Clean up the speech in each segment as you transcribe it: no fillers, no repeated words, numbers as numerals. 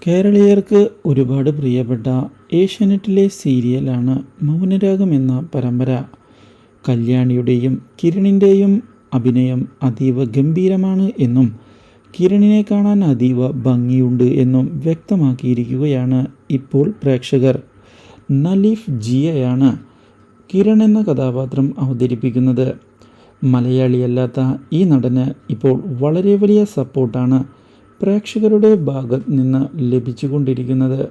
കേരളീയർക്ക് ഒരുപാട് പ്രിയപ്പെട്ട ഏഷ്യാനെറ്റിലെ സീരിയലാണ് മൗനരാഗം എന്ന പരമ്പര. കല്യാണിയുടെയും കിരണിൻ്റെയും അഭിനയം അതീവ ഗംഭീരമാണ് എന്നും കിരണിനെ കാണാൻ അതീവ ഭംഗിയുണ്ട് എന്നും വ്യക്തമാക്കിയിരിക്കുകയാണ് ഇപ്പോൾ പ്രേക്ഷകർ. നലീഫ് ജിയയാണ് കിരൺ എന്ന കഥാപാത്രം അവതരിപ്പിക്കുന്നത്. മലയാളിയല്ലാത്ത ഈ നടന് ഇപ്പോൾ വളരെ വലിയ സപ്പോർട്ടാണ് പ്രേക്ഷകരുടെ ഭാഗത്ത് നിന്ന് ലഭിച്ചുകൊണ്ടിരിക്കുന്നത്.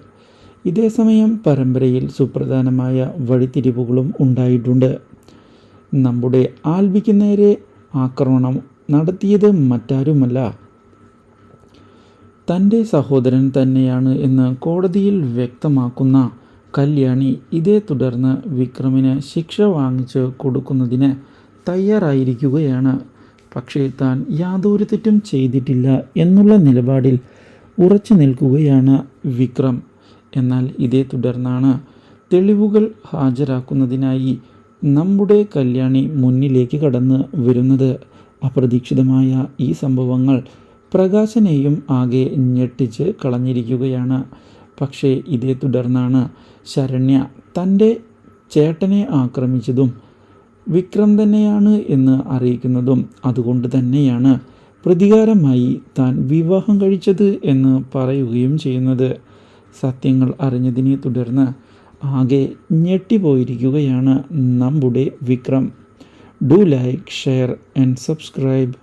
ഇതേസമയം പരമ്പരയിൽ സുപ്രധാനമായ വഴിത്തിരിവുകളും ഉണ്ടായിട്ടുണ്ട്. നമ്മുടെ ആൽബിക്ക് നേരെ ആക്രമണം നടത്തിയത് മറ്റാരുമല്ല, തൻ്റെ സഹോദരൻ തന്നെയാണ് എന്ന് കോടതിയിൽ വ്യക്തമാക്കുന്ന കല്യാണി ഇതേ തുടർന്ന് വിക്രമിന് ശിക്ഷ വാങ്ങിച്ച് കൊടുക്കുന്നതിന് തയ്യാറായിരിക്കുകയാണ്. പക്ഷേ താൻ യാതൊരു തെറ്റും ചെയ്തിട്ടില്ല എന്നുള്ള നിലപാടിൽ ഉറച്ചു നിൽക്കുകയാണ് വിക്രം. എന്നാൽ ഇതേ തുടർന്നാണ് തെളിവുകൾ ഹാജരാക്കുന്നതിനായി നമ്മുടെ കല്യാണി മുന്നിലേക്ക് കടന്നു വരുന്നത്. അപ്രതീക്ഷിതമായ ഈ സംഭവങ്ങൾ പ്രകാശനെയും ആകെ ഞെട്ടിച്ച് കളഞ്ഞിരിക്കുകയാണ്. പക്ഷേ ഇതേ തുടർന്നാണ് ശരണ്യ തൻ്റെ ചേട്ടനെ ആക്രമിച്ചതും വിക്രം തന്നെയാണ് എന്ന് അറിയിക്കുന്നതും. അതുകൊണ്ട് തന്നെയാണ് പ്രതികാരമായി താൻ വിവാഹം കഴിച്ചത് എന്ന് പറയുകയും ചെയ്യുന്നത്. സത്യങ്ങൾ അറിഞ്ഞതിനെ തുടർന്ന് ആകെ ഞെട്ടിപ്പോയിരിക്കുകയാണ് നമ്മുടെ Vikram. Do like, share and subscribe.